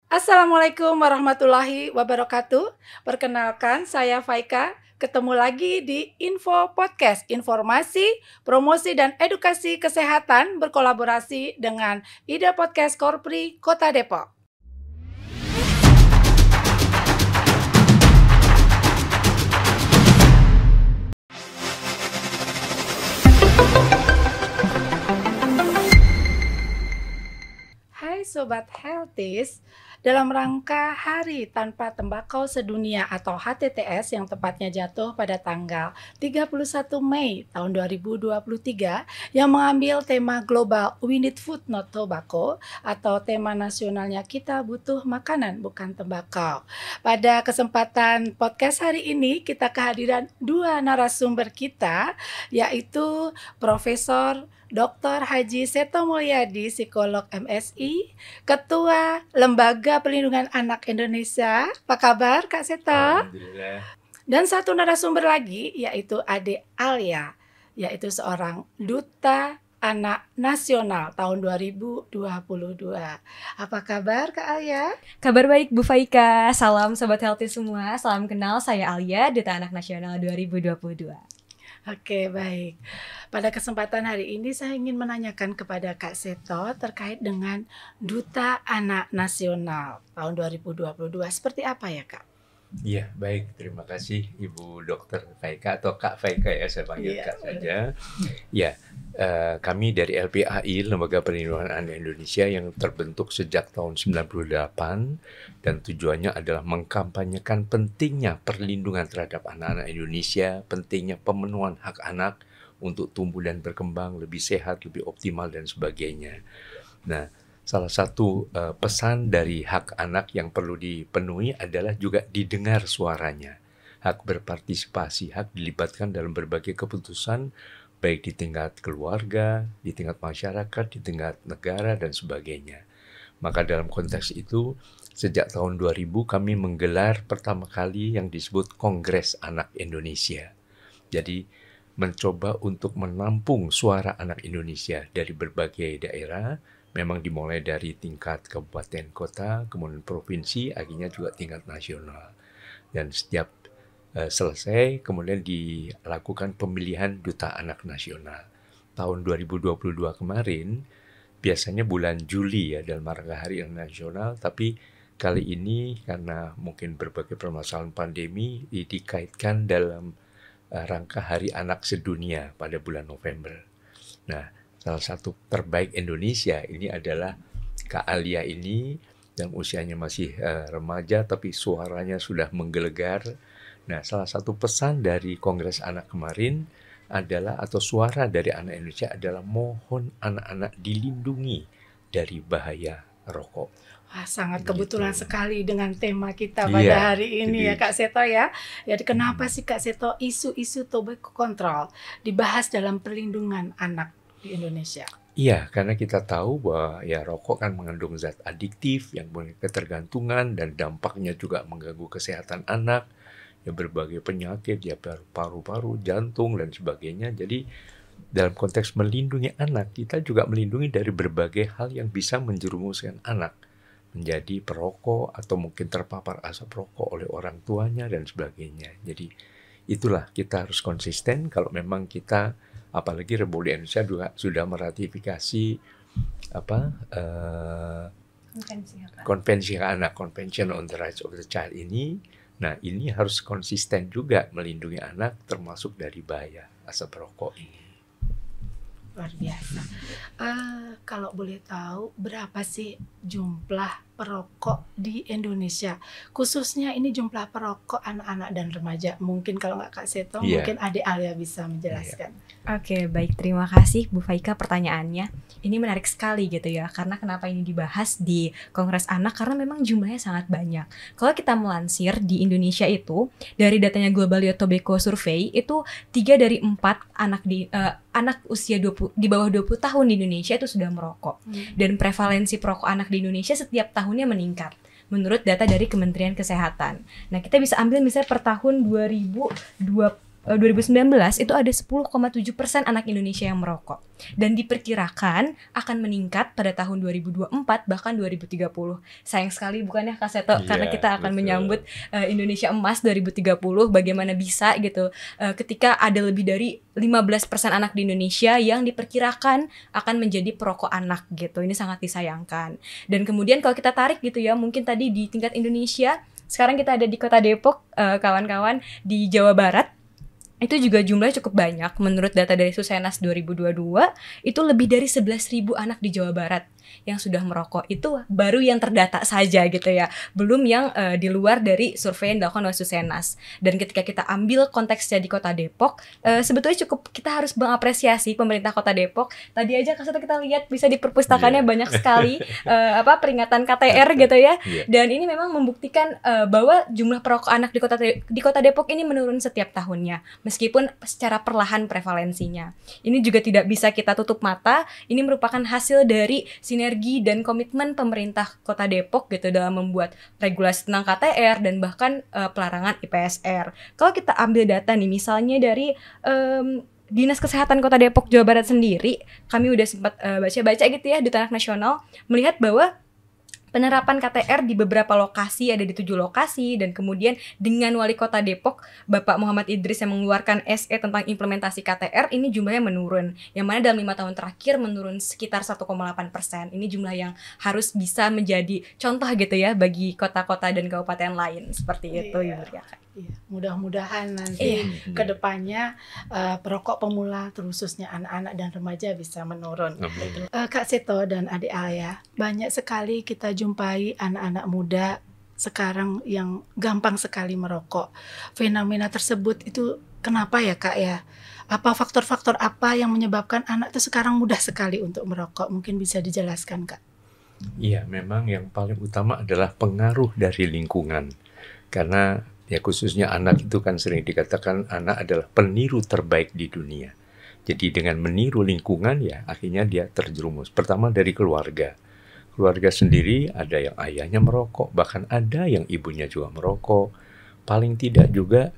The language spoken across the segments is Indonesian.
Assalamualaikum warahmatullahi wabarakatuh. Perkenalkan, saya Faika. Ketemu lagi di Info Podcast, informasi, promosi, dan edukasi kesehatan berkolaborasi dengan Ida Podcast Korpri Kota Depok. Hai Sobat Healthies, dalam rangka Hari Tanpa Tembakau Sedunia atau HTTS yang tepatnya jatuh pada tanggal 31 Mei tahun 2023 yang mengambil tema global We Need Food Not Tobacco atau tema nasionalnya Kita Butuh Makanan Bukan Tembakau. Pada kesempatan podcast hari ini kita kehadiran dua narasumber kita, yaitu Profesor Dr. Haji Seto Mulyadi, psikolog MSI, Ketua Lembaga Perlindungan Anak Indonesia. Apa kabar Kak Seto? Alhamdulillah. Dan satu narasumber lagi yaitu Ade Alia, yaitu seorang Duta Anak Nasional tahun 2022. Apa kabar Kak Alia? Kabar baik Bu Faika, salam Sobat Healthy semua, salam kenal, saya Alia, Duta Anak Nasional 2022. Oke, baik. Pada kesempatan hari ini saya ingin menanyakan kepada Kak Seto terkait dengan Duta Anak Nasional tahun 2022. Seperti apa ya, Kak? Iya, baik. Terima kasih Ibu Dokter Faika atau Kak Faika ya, saya panggil Kak saja. Ya, kami dari LPAI, Lembaga Perlindungan Anak Indonesia yang terbentuk sejak tahun 98 dan tujuannya adalah mengkampanyekan pentingnya perlindungan terhadap anak-anak Indonesia, pentingnya pemenuhan hak anak untuk tumbuh dan berkembang lebih sehat, lebih optimal dan sebagainya. Nah, salah satu pesan dari hak anak yang perlu dipenuhi adalah juga didengar suaranya. Hak berpartisipasi, hak dilibatkan dalam berbagai keputusan, baik di tingkat keluarga, di tingkat masyarakat, di tingkat negara, dan sebagainya. Maka dalam konteks itu, sejak tahun 2000 kami menggelar pertama kali yang disebut Kongres Anak Indonesia. Jadi, mencoba untuk menampung suara anak Indonesia dari berbagai daerah, memang dimulai dari tingkat kabupaten kota, kemudian provinsi, akhirnya juga tingkat nasional. Dan setiap selesai, kemudian dilakukan pemilihan Duta Anak Nasional. Tahun 2022 kemarin, biasanya bulan Juli ya dalam rangka Hari Anak Nasional, tapi kali ini karena mungkin berbagai permasalahan pandemi dikaitkan dalam rangka Hari Anak Sedunia pada bulan November. Nah, salah satu terbaik Indonesia ini adalah Kak Alia ini yang usianya masih remaja tapi suaranya sudah menggelegar. Nah, salah satu pesan dari Kongres Anak kemarin adalah atau suara dari anak Indonesia adalah mohon anak-anak dilindungi dari bahaya rokok. Wah, sangat kebetulan sekali dengan tema kita pada hari ini ya Kak Seto ya. Jadi kenapa sih Kak Seto isu-isu tobacco control dibahas dalam perlindungan anak di Indonesia? Iya, karena kita tahu bahwa ya rokok kan mengandung zat adiktif yang punya ketergantungan dan dampaknya juga mengganggu kesehatan anak, ya berbagai penyakit, ya paru-paru, jantung dan sebagainya. Jadi dalam konteks melindungi anak, kita juga melindungi dari berbagai hal yang bisa menjerumuskan anak menjadi perokok atau mungkin terpapar asap rokok oleh orang tuanya dan sebagainya. Jadi itulah kita harus konsisten kalau memang kita, apalagi Republik Indonesia juga sudah meratifikasi Konvensi Hak Anak, Convention on the Rights of the Child ini. Nah, ini harus konsisten juga melindungi anak termasuk dari bahaya asap rokok ini. Luar biasa. Kalau boleh tahu berapa sih jumlah perokok di Indonesia? Khususnya ini jumlah perokok anak-anak dan remaja. Mungkin kalau nggak Kak Seto, mungkin Adik Alia bisa menjelaskan. Oke, baik. Terima kasih Bu Faika pertanyaannya. Ini menarik sekali gitu ya, karena kenapa ini dibahas di Kongres Anak, karena memang jumlahnya sangat banyak. Kalau kita melansir di Indonesia itu, dari datanya Global Youth Tobacco Survey, itu 3 dari 4 anak usia di bawah 20 tahun di Indonesia itu sudah merokok. Dan prevalensi perokok anak di Indonesia setiap tahunnya meningkat menurut data dari Kementerian Kesehatan. Nah, kita bisa ambil misalnya per tahun 2020 2019 itu ada 10,7% anak Indonesia yang merokok. Dan diperkirakan akan meningkat pada tahun 2024 bahkan 2030. Sayang sekali bukan ya Kak Seto? Karena kita akan menyambut Indonesia Emas 2030. Bagaimana bisa gitu ketika ada lebih dari 15% anak di Indonesia yang diperkirakan akan menjadi perokok anak gitu. Ini sangat disayangkan. Dan kemudian kalau kita tarik gitu ya, mungkin tadi di tingkat Indonesia, sekarang kita ada di Kota Depok, kawan-kawan, di Jawa Barat. Itu juga jumlahnya cukup banyak. Menurut data dari Susenas 2022, itu lebih dari 11.000 anak di Jawa Barat yang sudah merokok. Itu baru yang terdata saja gitu ya. Belum yang di luar dari survei yang dilakukan oleh Susenas. Dan ketika kita ambil konteksnya di Kota Depok, sebetulnya cukup kita harus mengapresiasi pemerintah Kota Depok. Tadi aja kita lihat bisa di perpustakaannya banyak sekali peringatan KTR gitu ya. Dan ini memang membuktikan bahwa jumlah perokok anak di Kota Depok ini menurun setiap tahunnya. Meskipun secara perlahan prevalensinya. Ini juga tidak bisa kita tutup mata. Ini merupakan hasil dari sinergi dan komitmen pemerintah Kota Depok gitu dalam membuat regulasi tentang KTR dan bahkan pelarangan IPSR. Kalau kita ambil data nih, misalnya dari Dinas Kesehatan Kota Depok Jawa Barat sendiri, kami udah sempat baca-baca gitu ya di Tanah Nasional, melihat bahwa penerapan KTR di beberapa lokasi, ada di 7 lokasi, dan kemudian dengan Wali Kota Depok, Bapak Muhammad Idris yang mengeluarkan SE tentang implementasi KTR, ini jumlahnya menurun. Yang mana dalam 5 tahun terakhir menurun sekitar 1,8%. Ini jumlah yang harus bisa menjadi contoh gitu ya bagi kota-kota dan kabupaten lain. Seperti itu ya. Iya, mudah-mudahan nanti ke depannya perokok pemula khususnya anak-anak dan remaja bisa menurun. Kak Seto dan adik Alia, banyak sekali kita jumpai anak-anak muda sekarang yang gampang sekali merokok. Fenomena tersebut itu kenapa ya Kak ya? Apa faktor-faktor apa yang menyebabkan anak itu sekarang mudah sekali untuk merokok? Mungkin bisa dijelaskan Kak. Iya, memang yang paling utama adalah pengaruh dari lingkungan. Karena ya khususnya anak itu kan sering dikatakan anak adalah peniru terbaik di dunia. Jadi dengan meniru lingkungan ya akhirnya dia terjerumus. Pertama dari keluarga. Keluarga sendiri ada yang ayahnya merokok, bahkan ada yang ibunya juga merokok. Paling tidak juga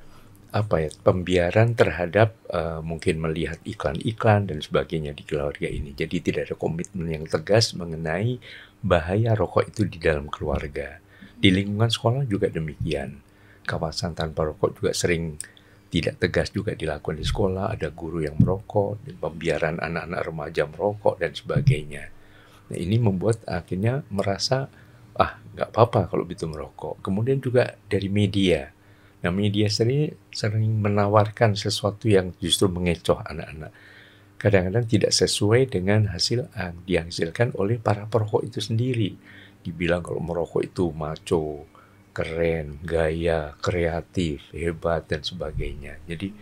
pembiaran terhadap mungkin melihat iklan-iklan dan sebagainya di keluarga ini. Jadi tidak ada komitmen yang tegas mengenai bahaya rokok itu di dalam keluarga. Di lingkungan sekolah juga demikian. Kawasan tanpa rokok juga sering tidak tegas juga dilakukan di sekolah. Ada guru yang merokok, pembiaran anak-anak remaja merokok dan sebagainya. Nah, ini membuat akhirnya merasa nggak apa-apa kalau begitu merokok. Kemudian juga dari media. Nah, media sering menawarkan sesuatu yang justru mengecoh anak-anak. Kadang-kadang tidak sesuai dengan hasil yang dihasilkan oleh para perokok itu sendiri. Dibilang kalau merokok itu maco, keren, gaya, kreatif, hebat, dan sebagainya. Jadi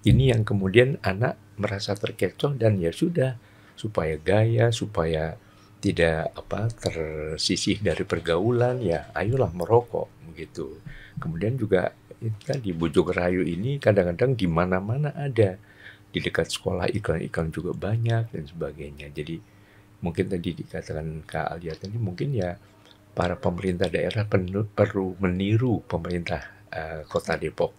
ini yang kemudian anak merasa terkecoh dan ya sudah, supaya gaya, supaya tidak tersisih dari pergaulan, ya ayolah merokok begitu. Kemudian juga di bujuk rayu ini kadang-kadang di mana-mana ada. Di dekat sekolah iklan-iklan juga banyak dan sebagainya. Jadi mungkin tadi dikatakan Kak Alia tadi mungkin ya para pemerintah daerah perlu meniru pemerintah Kota Depok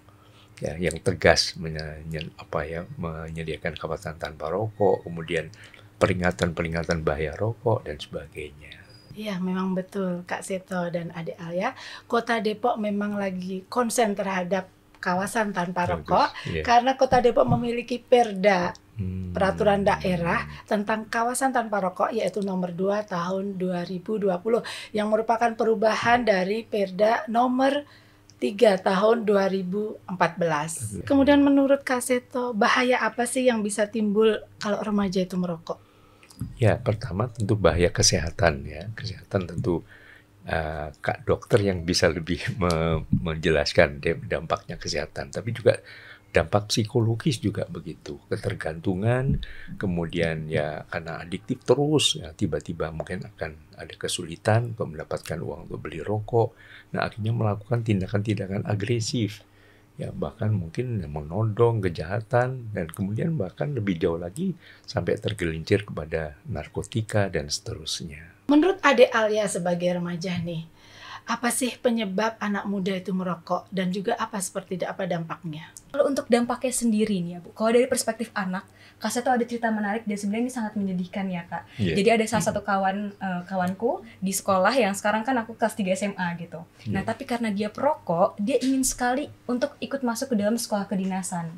ya, yang tegas menyediakan kawasan tanpa rokok, kemudian peringatan-peringatan bahaya rokok dan sebagainya. Iya, memang betul Kak Seto dan adik Alia. Kota Depok memang lagi konsen terhadap kawasan tanpa rokok karena Kota Depok memiliki perda peraturan daerah tentang kawasan tanpa rokok yaitu nomor 2 tahun 2020 yang merupakan perubahan dari perda nomor 3 tahun 2014. Kemudian menurut Kak Seto, bahaya apa sih yang bisa timbul kalau remaja itu merokok? Ya, pertama tentu bahaya kesehatan ya. Kesehatan tentu Kak dokter yang bisa lebih menjelaskan dampaknya kesehatan, tapi juga dampak psikologis juga begitu, ketergantungan, kemudian ya karena adiktif terus, ya tiba-tiba mungkin akan ada kesulitan untuk mendapatkan uang untuk beli rokok, nah akhirnya melakukan tindakan-tindakan agresif, ya bahkan mungkin menodong, kejahatan, dan kemudian bahkan lebih jauh lagi sampai tergelincir kepada narkotika dan seterusnya. Menurut adik Alia sebagai remaja nih, apa sih penyebab anak muda itu merokok dan juga apa dampaknya? Kalau untuk dampaknya sendiri nih ya Bu, kalau dari perspektif anak, Kak Seto ada cerita menarik dan sebenarnya ini sangat menyedihkan ya Kak. Yeah. Jadi ada salah satu kawanku di sekolah yang sekarang kan aku kelas 3 SMA gitu. Nah tapi karena dia perokok, dia ingin sekali untuk ikut masuk ke dalam sekolah kedinasan.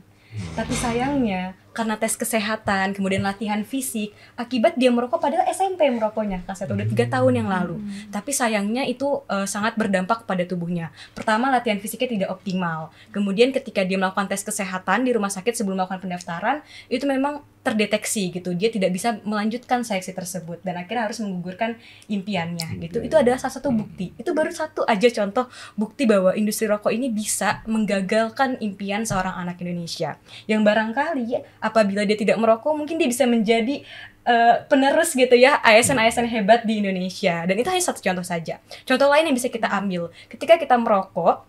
Tapi sayangnya karena tes kesehatan, kemudian latihan fisik, akibat dia merokok padahal SMP merokoknya, Kak Seto, udah 3 tahun yang lalu. Tapi sayangnya itu sangat berdampak pada tubuhnya. Pertama, latihan fisiknya tidak optimal. Kemudian ketika dia melakukan tes kesehatan di rumah sakit sebelum melakukan pendaftaran, itu memang terdeteksi gitu, dia tidak bisa melanjutkan seleksi tersebut dan akhirnya harus menggugurkan impiannya gitu. Itu adalah salah satu bukti. Itu baru satu aja contoh bukti bahwa industri rokok ini bisa menggagalkan impian seorang anak Indonesia. Yang barangkali apabila dia tidak merokok, mungkin dia bisa menjadi penerus gitu ya, ASN hebat di Indonesia. Dan itu hanya satu contoh saja. Contoh lain yang bisa kita ambil, ketika kita merokok,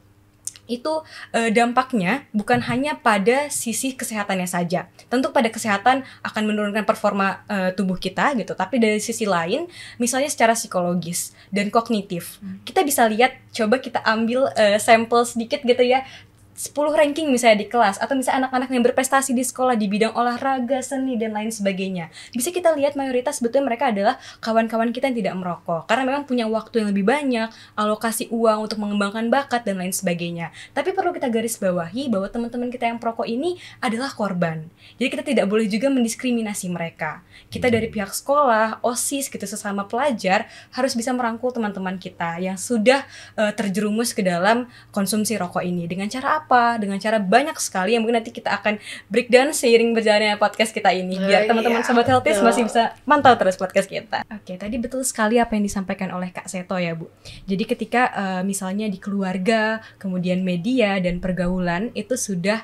itu dampaknya bukan hanya pada sisi kesehatannya saja. Tentu pada kesehatan akan menurunkan performa tubuh kita gitu, tapi dari sisi lain misalnya secara psikologis dan kognitif. Kita bisa lihat, coba kita ambil sampel sedikit gitu ya, 10 ranking misalnya di kelas, atau misalnya anak-anak yang berprestasi di sekolah di bidang olahraga, seni, dan lain sebagainya. Bisa kita lihat mayoritas sebetulnya mereka adalah kawan-kawan kita yang tidak merokok, karena memang punya waktu yang lebih banyak, alokasi uang untuk mengembangkan bakat, dan lain sebagainya. Tapi perlu kita garis bawahi bahwa teman-teman kita yang perokok ini adalah korban. Jadi kita tidak boleh juga mendiskriminasi mereka. Kita dari pihak sekolah, OSIS, gitu, sesama pelajar, harus bisa merangkul teman-teman kita yang sudah terjerumus ke dalam konsumsi rokok ini. Dengan cara apa? Dengan cara banyak sekali yang mungkin nanti kita akan breakdown seiring berjalannya podcast kita ini, biar teman-teman Sobat Healthies masih bisa mantau terus podcast kita. Oke, tadi betul sekali apa yang disampaikan oleh Kak Seto ya Bu. Jadi ketika misalnya di keluarga, kemudian media dan pergaulan itu sudah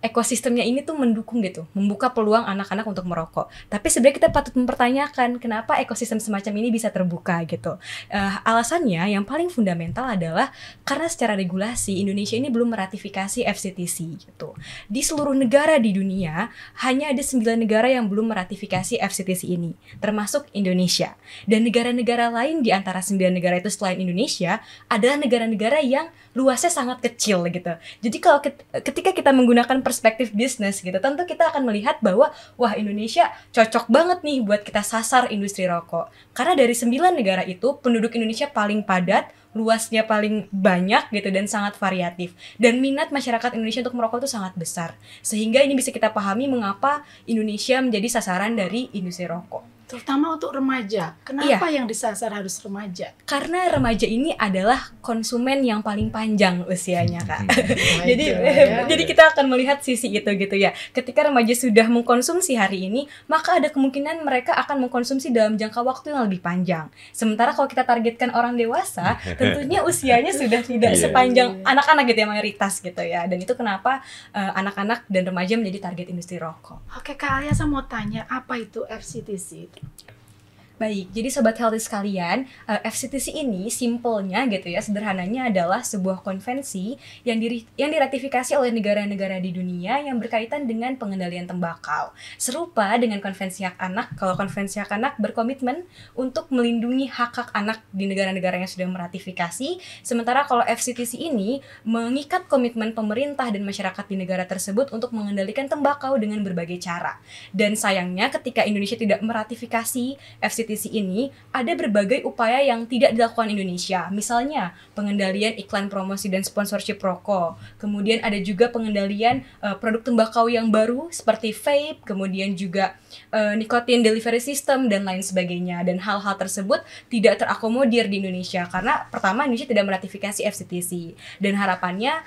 ekosistemnya ini tuh mendukung gitu, membuka peluang anak-anak untuk merokok. Tapi sebenarnya kita patut mempertanyakan kenapa ekosistem semacam ini bisa terbuka gitu. Alasannya yang paling fundamental adalah karena secara regulasi Indonesia ini belum meratifikasi FCTC gitu. Di seluruh negara di dunia hanya ada 9 negara yang belum meratifikasi FCTC ini, termasuk Indonesia. Dan negara-negara lain di antara 9 negara itu selain Indonesia adalah negara-negara yang luasnya sangat kecil gitu. Jadi kalau ketika kita menggunakan perspektif bisnis gitu, tentu kita akan melihat bahwa wah, Indonesia cocok banget nih buat kita sasar industri rokok. Karena dari 9 negara itu penduduk Indonesia paling padat, luasnya paling banyak gitu dan sangat variatif. Dan minat masyarakat Indonesia untuk merokok itu sangat besar. Sehingga ini bisa kita pahami mengapa Indonesia menjadi sasaran dari industri rokok. Terutama untuk remaja. Kenapa yang disasar harus remaja? Karena remaja ini adalah konsumen yang paling panjang usianya, Kak. Jadi kita akan melihat sisi itu gitu ya. Ketika remaja sudah mengkonsumsi hari ini, maka ada kemungkinan mereka akan mengkonsumsi dalam jangka waktu yang lebih panjang. Sementara kalau kita targetkan orang dewasa, tentunya usianya sudah tidak sepanjang anak-anak gitu ya, mayoritas gitu ya. Dan itu kenapa anak-anak dan remaja menjadi target industri rokok. Oke, Kak Alia, saya mau tanya, apa itu FCTC? Baik, jadi Sobat Healthy sekalian, FCTC ini simpelnya gitu ya, sederhananya adalah sebuah konvensi yang diratifikasi oleh negara-negara di dunia yang berkaitan dengan pengendalian tembakau. Serupa dengan konvensi hak anak, kalau konvensi hak anak berkomitmen untuk melindungi hak-hak anak di negara-negara yang sudah meratifikasi, sementara kalau FCTC ini mengikat komitmen pemerintah dan masyarakat di negara tersebut untuk mengendalikan tembakau dengan berbagai cara. Dan sayangnya ketika Indonesia tidak meratifikasi FCTC ini, ada berbagai upaya yang tidak dilakukan Indonesia. Misalnya, pengendalian iklan promosi dan sponsorship rokok. Kemudian ada juga pengendalian produk tembakau yang baru seperti vape, kemudian juga nicotine delivery system dan lain sebagainya. Dan hal-hal tersebut tidak terakomodir di Indonesia karena pertama Indonesia tidak meratifikasi FCTC. Dan harapannya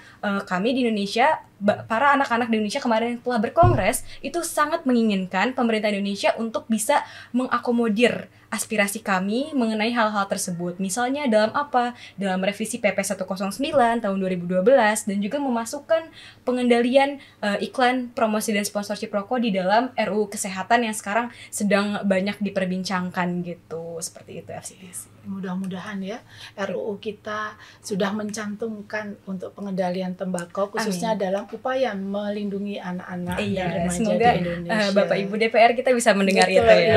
kami di Indonesia, para anak-anak di Indonesia kemarin telah berkongres, itu sangat menginginkan pemerintah Indonesia untuk bisa mengakomodir aspirasi kami mengenai hal-hal tersebut. Misalnya dalam apa? Dalam revisi PP 109 tahun 2012 dan juga memasukkan pengendalian iklan promosi dan sponsorship rokok di dalam RUU Kesehatan yang sekarang sedang banyak diperbincangkan gitu. Seperti itu FCTC. Mudah-mudahan ya RUU kita sudah mencantumkan untuk pengendalian tembakau khususnya dalam upaya melindungi anak-anak dan remaja semoga di Indonesia. Bapak Ibu DPR kita bisa mendengar itu ya.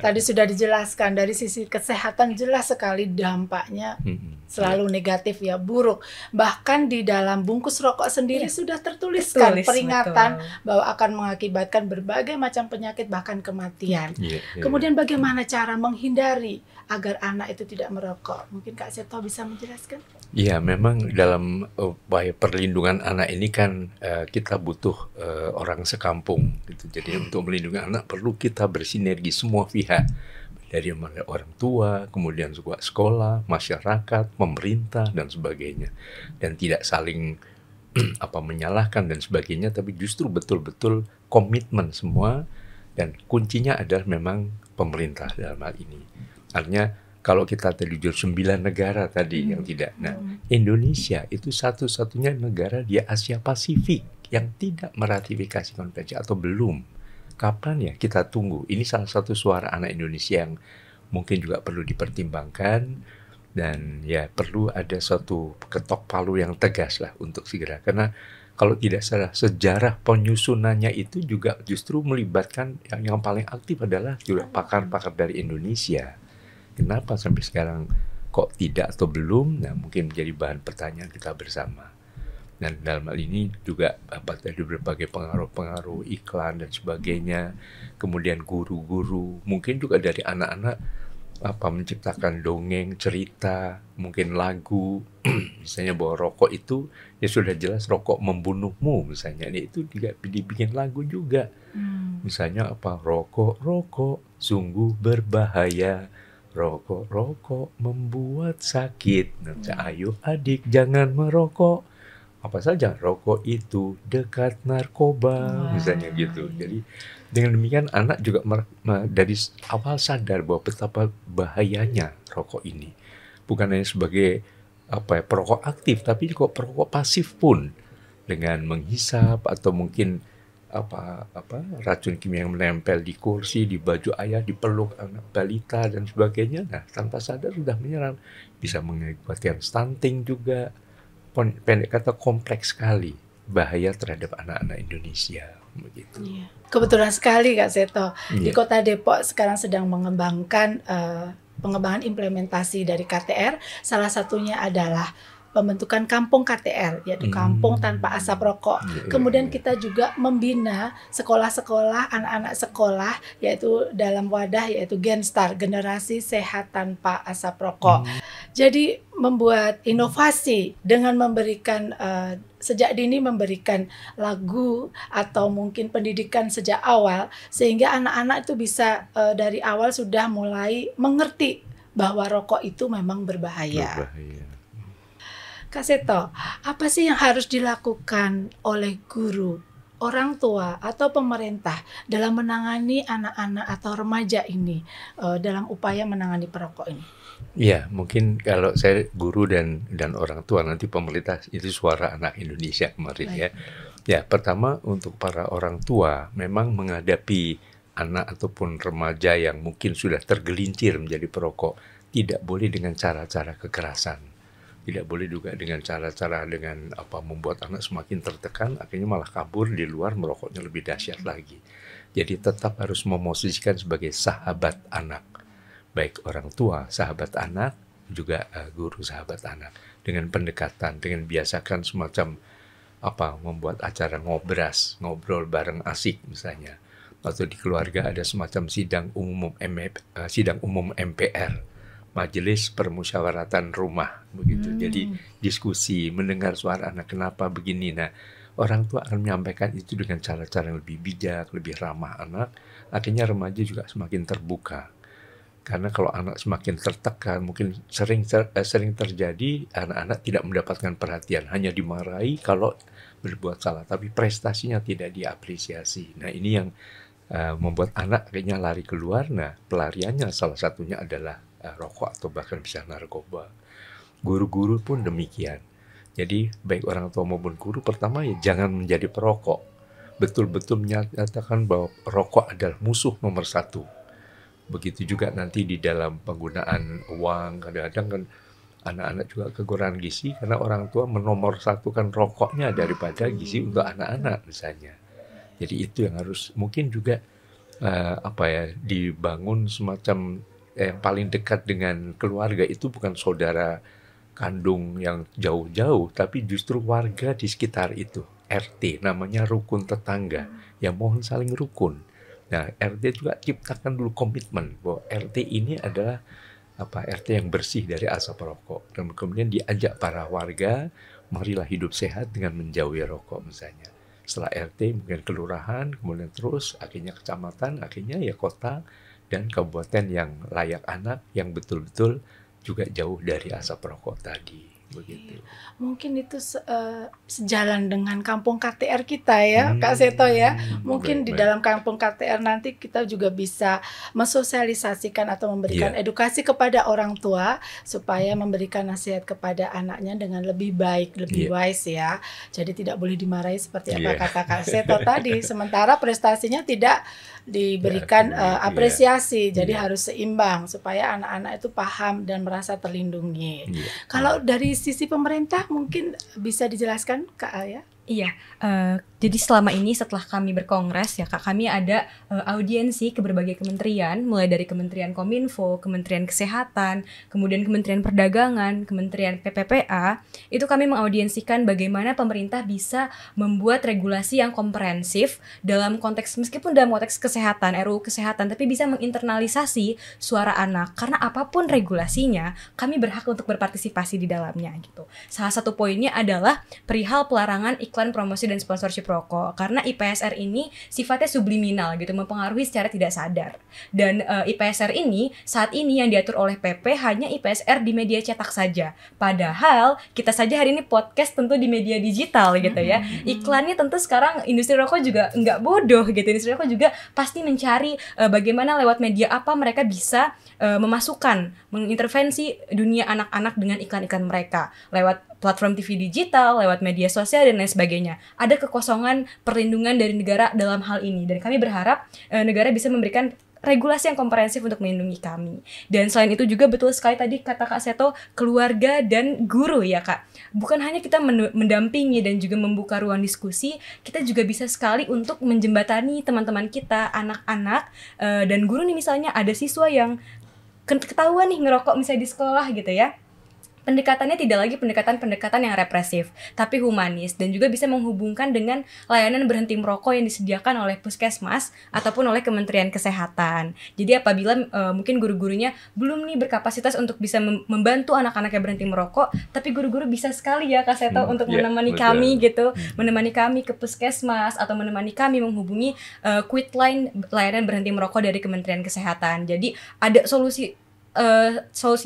Tadi sudah dijelaskan dari sisi kesehatan jelas sekali dampaknya selalu negatif ya, buruk. Bahkan di dalam bungkus rokok sendiri sudah tertuliskan peringatan bahwa akan mengakibatkan berbagai macam penyakit bahkan kematian. Kemudian bagaimana cara menghindari agar anak itu tidak merokok? Mungkin Kak Seto bisa menjelaskan? Iya, memang dalam upaya perlindungan anak ini kan kita butuh orang sekampung gitu. Jadi untuk melindungi anak perlu kita bersinergi semua pihak, dari orang tua, kemudian juga sekolah, masyarakat, pemerintah dan sebagainya. Dan tidak saling menyalahkan dan sebagainya, tapi justru betul-betul komitmen semua, dan kuncinya adalah memang pemerintah dalam hal ini. Artinya kalau kita tadi 9 negara tadi yang tidak. Nah, Indonesia itu satu-satunya negara di Asia Pasifik yang tidak meratifikasi konvensi atau belum. Kapan ya? Kita tunggu. Ini salah satu suara anak Indonesia yang mungkin juga perlu dipertimbangkan, dan ya perlu ada suatu ketok palu yang tegas lah untuk segera. Karena kalau tidak salah, sejarah penyusunannya itu juga justru melibatkan yang paling aktif adalah juga pakar-pakar dari Indonesia. Kenapa sampai sekarang kok tidak atau belum? Nah, mungkin menjadi bahan pertanyaan kita bersama. Dan dalam hal ini juga tadi berbagai pengaruh-pengaruh iklan dan sebagainya. Kemudian guru-guru, mungkin juga dari anak-anak menciptakan dongeng, cerita, mungkin lagu. Misalnya bahwa rokok itu ya sudah jelas rokok membunuhmu misalnya. Itu juga dibikin lagu juga. Misalnya rokok sungguh berbahaya. Rokok membuat sakit. Ayo adik jangan merokok. Apa saja, rokok itu dekat narkoba, misalnya gitu. Jadi dengan demikian anak juga dari awal sadar bahwa betapa bahayanya rokok ini. Bukan hanya sebagai perokok aktif, tapi juga perokok pasif pun, dengan menghisap atau mungkin racun kimia yang menempel di kursi, di baju ayah, di peluk anak balita dan sebagainya. Nah, tanpa sadar sudah menyerang, bisa mengakibatkan stunting juga. Pendek kata kompleks sekali bahaya terhadap anak-anak Indonesia begitu. Iya. Kebetulan sekali Kak Seto, di Kota Depok sekarang sedang mengembangkan pengembangan implementasi dari KTR. Salah satunya adalah pembentukan kampung KTR, yaitu kampung tanpa asap rokok. Kemudian kita juga membina sekolah-sekolah, anak-anak sekolah, yaitu dalam wadah yaitu Genstar, generasi sehat tanpa asap rokok. Jadi membuat inovasi dengan memberikan sejak dini memberikan lagu atau mungkin pendidikan sejak awal, sehingga anak-anak itu bisa dari awal sudah mulai mengerti bahwa rokok itu memang berbahaya. Kak Seto, apa sih yang harus dilakukan oleh guru, orang tua, atau pemerintah dalam menangani anak-anak atau remaja ini dalam upaya menangani perokok ini? Ya, mungkin kalau saya guru dan orang tua, nanti pemerintah itu suara anak Indonesia kemarin ya. Ya, pertama untuk para orang tua memang menghadapi anak ataupun remaja yang mungkin sudah tergelincir menjadi perokok, tidak boleh dengan cara-cara kekerasan. Tidak boleh juga dengan cara-cara dengan membuat anak semakin tertekan, akhirnya malah kabur di luar, merokoknya lebih dahsyat lagi. Jadi tetap harus memosisikan sebagai sahabat anak. Baik orang tua, sahabat anak, juga guru sahabat anak. Dengan pendekatan, dengan biasakan semacam membuat acara ngobrol bareng asik misalnya. Atau di keluarga ada semacam sidang umum MPR. Majelis Permusyawaratan Rumah begitu. Jadi diskusi, mendengar suara anak kenapa begini. Nah, orang tua akan menyampaikan itu dengan cara-cara yang lebih bijak, lebih ramah anak. Akhirnya remaja juga semakin terbuka. Karena kalau anak semakin tertekan, mungkin sering terjadi anak-anak tidak mendapatkan perhatian, hanya dimarahi kalau berbuat salah, tapi prestasinya tidak diapresiasi. Nah, ini yang membuat anak akhirnya lari keluar. Nah, pelariannya salah satunya adalah rokok atau bahkan bisa narkoba. Guru-guru pun demikian. Jadi baik orang tua maupun guru, pertama ya jangan menjadi perokok. Betul-betul menyatakan bahwa rokok adalah musuh nomor satu. Begitu juga nanti di dalam penggunaan uang, kadang-kadang kan anak-anak juga kekurangan gizi karena orang tua menomorsatukan rokoknya daripada gizi untuk anak-anak misalnya. Jadi itu yang harus mungkin juga dibangun semacam yang paling dekat dengan keluarga itu bukan saudara kandung yang jauh-jauh, tapi justru warga di sekitar itu, RT, namanya rukun tetangga, ya mohon saling rukun. Nah, RT juga ciptakan dulu komitmen bahwa RT ini adalah RT yang bersih dari asap rokok, dan kemudian diajak para warga, marilah hidup sehat dengan menjauhi rokok misalnya. Setelah RT mungkin kelurahan, kemudian terus akhirnya kecamatan, akhirnya ya kota dan kabupaten yang layak anak, yang betul-betul juga jauh dari asap rokok tadi, begitu. Mungkin itu sejalan dengan kampung KTR kita ya, Kak Seto ya. Mungkin di dalam kampung KTR nanti kita juga bisa mensosialisasikan atau memberikan edukasi kepada orang tua supaya memberikan nasihat kepada anaknya dengan lebih baik, lebih wise ya. Jadi tidak boleh dimarahi seperti apa kata Kak Seto tadi. Sementara prestasinya tidak diberikan apresiasi. Jadi harus seimbang supaya anak-anak itu paham dan merasa terlindungi. Kalau dari sisi pemerintah mungkin bisa dijelaskan Kak Alia? Iya, jadi selama ini setelah kami berkongres ya Kak, kami ada audiensi ke berbagai kementerian, mulai dari Kementerian Kominfo, Kementerian Kesehatan, kemudian Kementerian Perdagangan, Kementerian PPPA. Itu kami mengaudiensikan bagaimana pemerintah bisa membuat regulasi yang komprehensif dalam konteks, meskipun dalam konteks kesehatan, RUU Kesehatan, tapi bisa menginternalisasi suara anak. Karena apapun regulasinya, kami berhak untuk berpartisipasi di dalamnya gitu. Salah satu poinnya adalah perihal pelarangan iklan promosi dan sponsorship rokok, karena IPSR ini sifatnya subliminal gitu, mempengaruhi secara tidak sadar. Dan IPSR ini saat ini yang diatur oleh PP hanya IPSR di media cetak saja. Padahal kita saja hari ini podcast tentu di media digital gitu ya. Iklannya tentu sekarang industri rokok juga nggak bodoh gitu. Industri rokok juga pasti mencari bagaimana lewat media apa mereka bisa mengintervensi dunia anak-anak dengan iklan-iklan mereka lewat platform TV digital, lewat media sosial dan lain sebagainya. Ada kekosongan perlindungan dari negara dalam hal ini, dan kami berharap negara bisa memberikan regulasi yang komprehensif untuk melindungi kami. Dan selain itu juga betul sekali tadi kata Kak Seto, keluarga dan guru ya Kak. Bukan hanya kita mendampingi dan juga membuka ruang diskusi, kita juga bisa sekali untuk menjembatani teman-teman kita, anak-anak dan guru nih. Misalnya ada siswa yang ketahuan nih ngerokok misalnya di sekolah gitu ya. Pendekatannya tidak lagi pendekatan yang represif, tapi humanis, dan juga bisa menghubungkan dengan layanan berhenti merokok yang disediakan oleh Puskesmas ataupun oleh Kementerian Kesehatan. Jadi apabila mungkin guru-gurunya belum nih berkapasitas untuk bisa membantu anak-anaknya berhenti merokok, tapi guru-guru bisa sekali ya Kak Seto untuk menemani kami gitu, menemani kami ke Puskesmas atau menemani kami menghubungi Quitline, layanan berhenti merokok dari Kementerian Kesehatan. Jadi ada solusi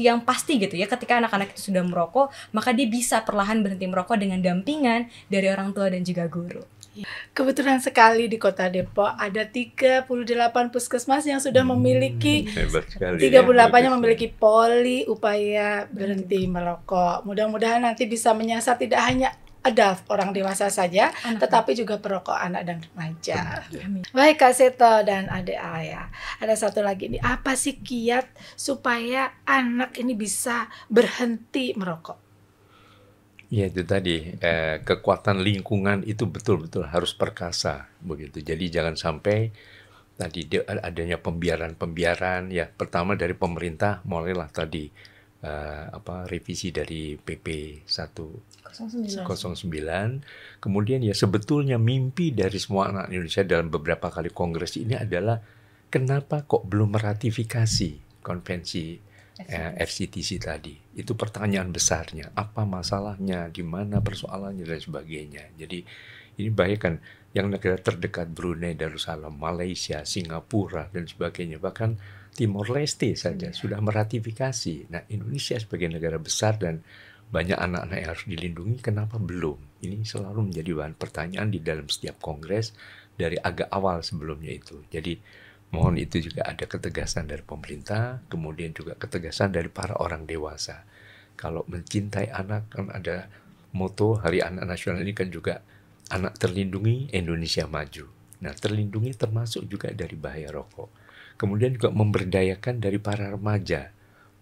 yang pasti gitu ya, ketika anak-anak itu sudah merokok, maka dia bisa perlahan berhenti merokok dengan dampingan dari orang tua dan juga guru. Kebetulan sekali di Kota Depok ada 38 puskesmas yang sudah memiliki 38-nya memiliki poli upaya berhenti merokok. Mudah-mudahan nanti bisa menyasar tidak hanya adult, orang dewasa saja, tetapi juga perokok anak dan remaja. Baik Kak Seto dan Adik Alia, ada satu lagi nih, apa sih kiat supaya anak ini bisa berhenti merokok? Ya itu tadi, kekuatan lingkungan itu betul-betul harus perkasa begitu. Jadi jangan sampai tadi adanya pembiaran ya. Pertama dari pemerintah, mulailah tadi revisi dari PP 109. Kemudian ya sebetulnya mimpi dari semua anak Indonesia dalam beberapa kali kongres ini adalah kenapa kok belum meratifikasi konvensi FCTC tadi. Itu pertanyaan besarnya, apa masalahnya, di mana persoalannya dan sebagainya. Jadi ini bayangkan yang negara terdekat, Brunei Darussalam, Malaysia, Singapura dan sebagainya, bahkan Timor Leste saja sudah meratifikasi. Nah, Indonesia sebagai negara besar dan banyak anak-anak yang harus dilindungi, kenapa belum? Ini selalu menjadi bahan pertanyaan di dalam setiap kongres dari agak awal sebelumnya itu. Jadi mohon itu juga ada ketegasan dari pemerintah, kemudian juga ketegasan dari para orang dewasa. Kalau mencintai anak, kan ada moto Hari Anak Nasional ini kan juga anak terlindungi, Indonesia maju. Nah, terlindungi termasuk juga dari bahaya rokok. Kemudian juga memberdayakan dari para remaja,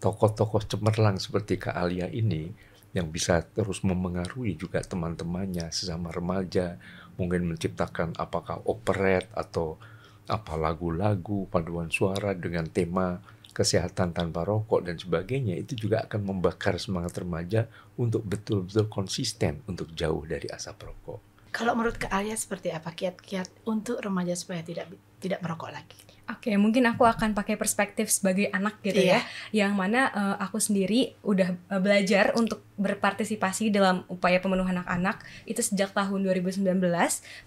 tokoh-tokoh cemerlang seperti Kak Alia ini, yang bisa terus memengaruhi juga teman-temannya sesama remaja, mungkin menciptakan apakah operet atau apa lagu-lagu paduan suara dengan tema kesehatan tanpa rokok dan sebagainya, itu juga akan membakar semangat remaja untuk betul-betul konsisten untuk jauh dari asap rokok. Kalau menurut Kak Alia seperti apa kiat-kiat untuk remaja supaya tidak merokok lagi? Oke, mungkin aku akan pakai perspektif sebagai anak gitu ya, yang mana aku sendiri udah belajar untuk berpartisipasi dalam upaya pemenuhan hak-anak itu sejak tahun 2019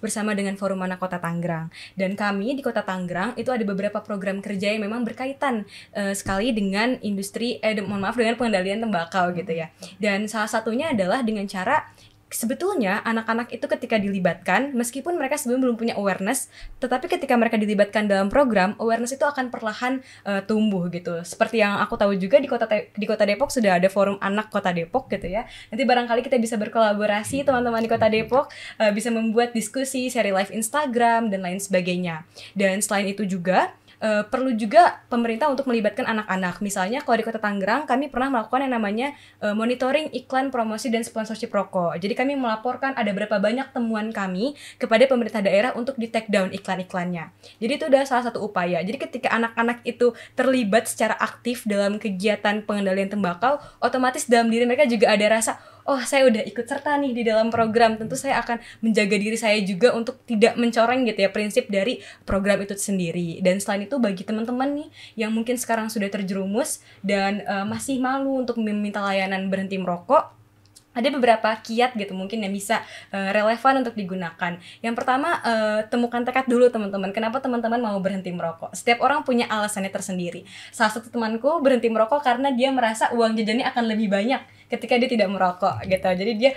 bersama dengan Forum Anak Kota Tangerang. Dan kami di Kota Tangerang itu ada beberapa program kerja yang memang berkaitan sekali dengan industri, dengan pengendalian tembakau gitu ya. Dan salah satunya adalah dengan cara sebetulnya anak-anak itu ketika dilibatkan, meskipun mereka sebelum belum punya awareness, tetapi ketika mereka dilibatkan dalam program, awareness itu akan perlahan tumbuh gitu. Seperti yang aku tahu juga di Kota Depok sudah ada Forum Anak Kota Depok gitu ya. Nanti barangkali kita bisa berkolaborasi teman-teman di Kota Depok, bisa membuat diskusi, seri live Instagram dan lain sebagainya. Dan selain itu juga perlu juga pemerintah untuk melibatkan anak-anak. Misalnya kalau di Kota Tangerang kami pernah melakukan yang namanya monitoring iklan, promosi, dan sponsorship rokok. Jadi kami melaporkan ada berapa banyak temuan kami kepada pemerintah daerah untuk di take down iklan-iklannya. Jadi itu udah salah satu upaya. Jadi ketika anak-anak itu terlibat secara aktif dalam kegiatan pengendalian tembakau, otomatis dalam diri mereka juga ada rasa, oh saya udah ikut serta nih di dalam program, tentu saya akan menjaga diri saya juga untuk tidak mencoreng gitu ya prinsip dari program itu sendiri. Dan selain itu bagi teman-teman nih yang mungkin sekarang sudah terjerumus dan masih malu untuk meminta layanan berhenti merokok, ada beberapa kiat gitu mungkin yang bisa relevan untuk digunakan. Yang pertama, temukan tekad dulu teman-teman. Kenapa teman-teman mau berhenti merokok? Setiap orang punya alasannya tersendiri. Salah satu temanku berhenti merokok karena dia merasa uang jajannya akan lebih banyak ketika dia tidak merokok gitu. Jadi dia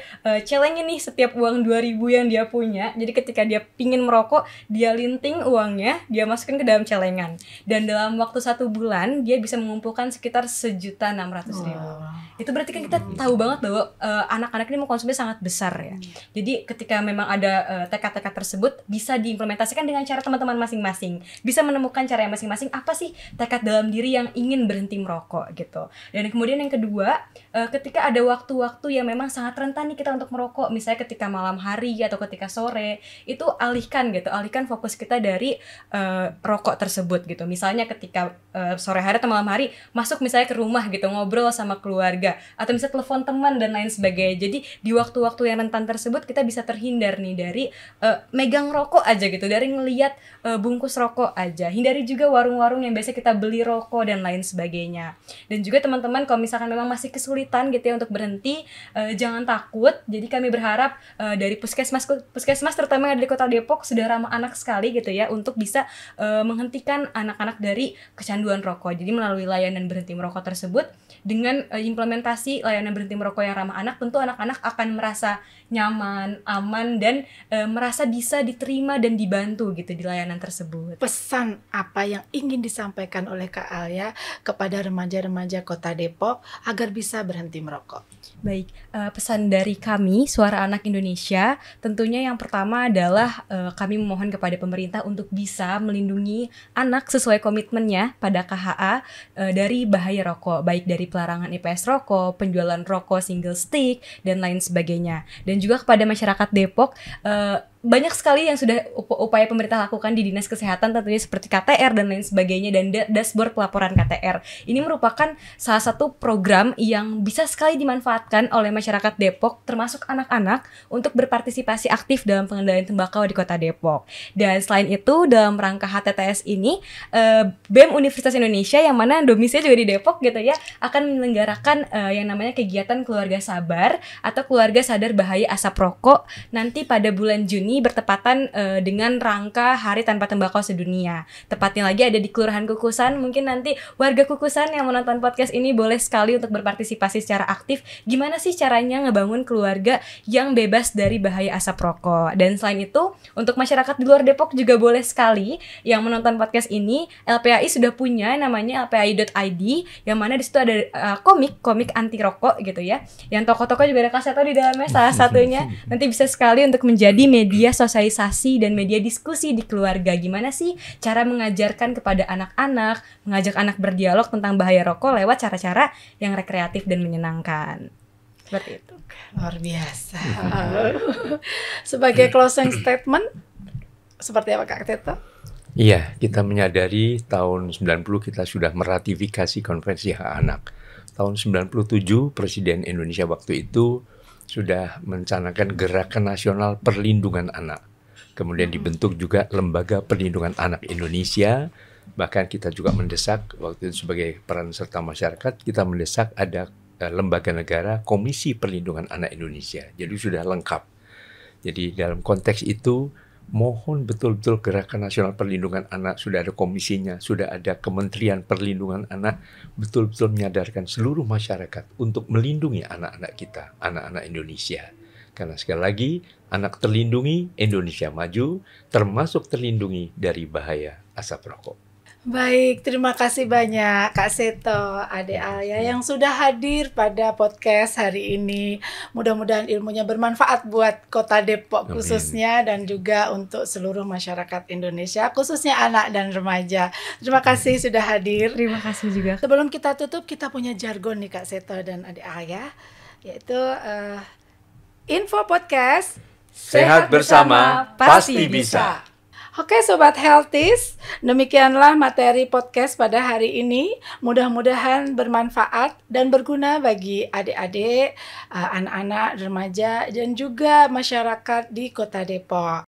celengin nih setiap uang 2.000 yang dia punya. Jadi ketika dia pingin merokok, dia linting uangnya, dia masukin ke dalam celengan. Dan dalam waktu 1 bulan dia bisa mengumpulkan sekitar 1.600.000. Itu berarti kan kita tahu banget bahwa anak-anak ini mengkonsumsi sangat besar ya. Jadi ketika memang ada tekad-tekad tersebut bisa diimplementasikan dengan cara teman-teman masing-masing. Bisa menemukan cara yang masing-masing, apa sih tekad dalam diri yang ingin berhenti merokok gitu. Dan kemudian yang kedua, ketika ada waktu-waktu yang memang sangat rentan nih kita untuk merokok, misalnya ketika malam hari atau ketika sore, itu alihkan fokus kita dari rokok tersebut gitu. Misalnya ketika sore hari atau malam hari masuk misalnya ke rumah gitu, ngobrol sama keluarga atau misalnya telepon teman dan lain sebagainya. Jadi di waktu-waktu yang rentan tersebut kita bisa terhindar nih dari megang rokok aja gitu, dari ngelihat bungkus rokok aja. Hindari juga warung-warung yang biasa kita beli rokok dan lain sebagainya. Dan juga teman-teman kalau misalkan memang masih kesulitan gitu ya untuk berhenti, jangan takut. Jadi kami berharap dari puskesmas terutama yang ada di Kota Depok sudah ramah anak sekali gitu ya untuk bisa menghentikan anak-anak dari kecanduan rokok. Jadi melalui layanan berhenti merokok tersebut, dengan implementasi layanan berhenti merokok yang ramah anak, tentu anak-anak akan merasa nyaman, aman, dan merasa bisa diterima dan dibantu gitu di layanan tersebut. Pesan apa yang ingin disampaikan oleh Kak Alia kepada remaja-remaja Kota Depok agar bisa berhenti merokok? Baik, pesan dari kami Suara Anak Indonesia tentunya yang pertama adalah kami memohon kepada pemerintah untuk bisa melindungi anak sesuai komitmennya pada KHA dari bahaya rokok, baik dari pelarangan IPS rokok, penjualan rokok single stick, dan lain sebagainya. Dan juga kepada masyarakat Depok, banyak sekali yang sudah upaya pemerintah lakukan di Dinas Kesehatan tentunya seperti KTR dan lain sebagainya, dan dashboard pelaporan KTR. Ini merupakan salah satu program yang bisa sekali dimanfaatkan oleh masyarakat Depok termasuk anak-anak untuk berpartisipasi aktif dalam pengendalian tembakau di Kota Depok. Dan selain itu dalam rangka HTTS ini BEM Universitas Indonesia yang mana domisilinya juga di Depok gitu ya akan menyelenggarakan yang namanya kegiatan keluarga sabar atau keluarga sadar bahaya asap rokok nanti pada bulan Juni bertepatan dengan rangka Hari Tanpa Tembakau Sedunia. Tepatnya lagi ada di Kelurahan Kukusan. Mungkin nanti warga Kukusan yang menonton podcast ini boleh sekali untuk berpartisipasi secara aktif. Gimana sih caranya ngebangun keluarga yang bebas dari bahaya asap rokok. Dan selain itu, untuk masyarakat di luar Depok juga boleh sekali yang menonton podcast ini, LPAI sudah punya namanya lpai.id, yang mana di situ ada komik anti rokok gitu ya. Yang tokoh-tokoh juga ada kasetnya di dalamnya salah satunya. Nanti bisa sekali untuk menjadi media sosialisasi dan media diskusi di keluarga. Gimana sih cara mengajarkan kepada anak-anak, mengajak anak berdialog tentang bahaya rokok lewat cara-cara yang rekreatif dan menyenangkan. Seperti itu. Luar biasa. Sebagai closing statement, seperti apa Kak Teto? Iya, kita menyadari tahun 90 kita sudah meratifikasi Konvensi Hak Anak. Tahun 97 Presiden Indonesia waktu itu sudah mencanangkan Gerakan Nasional Perlindungan Anak. Kemudian dibentuk juga Lembaga Perlindungan Anak Indonesia. Bahkan kita juga mendesak waktu itu sebagai peran serta masyarakat, kita mendesak ada lembaga negara Komisi Perlindungan Anak Indonesia. Jadi sudah lengkap. Jadi dalam konteks itu mohon betul-betul Gerakan Nasional Perlindungan Anak, sudah ada komisinya, sudah ada Kementerian Perlindungan Anak, betul-betul menyadarkan seluruh masyarakat untuk melindungi anak-anak kita, anak-anak Indonesia. Karena sekali lagi, anak terlindungi, Indonesia maju, termasuk terlindungi dari bahaya asap rokok. Baik, terima kasih banyak Kak Seto, Adik Alia yang sudah hadir pada podcast hari ini. Mudah-mudahan ilmunya bermanfaat buat Kota Depok Amin. khususnya dan juga untuk seluruh masyarakat Indonesia, khususnya anak dan remaja. Terima kasih sudah hadir. Terima kasih juga. Sebelum kita tutup, kita punya jargon nih Kak Seto dan Adik Alia, yaitu info podcast Sehat bersama, pasti bisa. Oke Sobat Healthies, demikianlah materi podcast pada hari ini. Mudah-mudahan bermanfaat dan berguna bagi adik-adik, anak-anak, remaja, dan juga masyarakat di Kota Depok.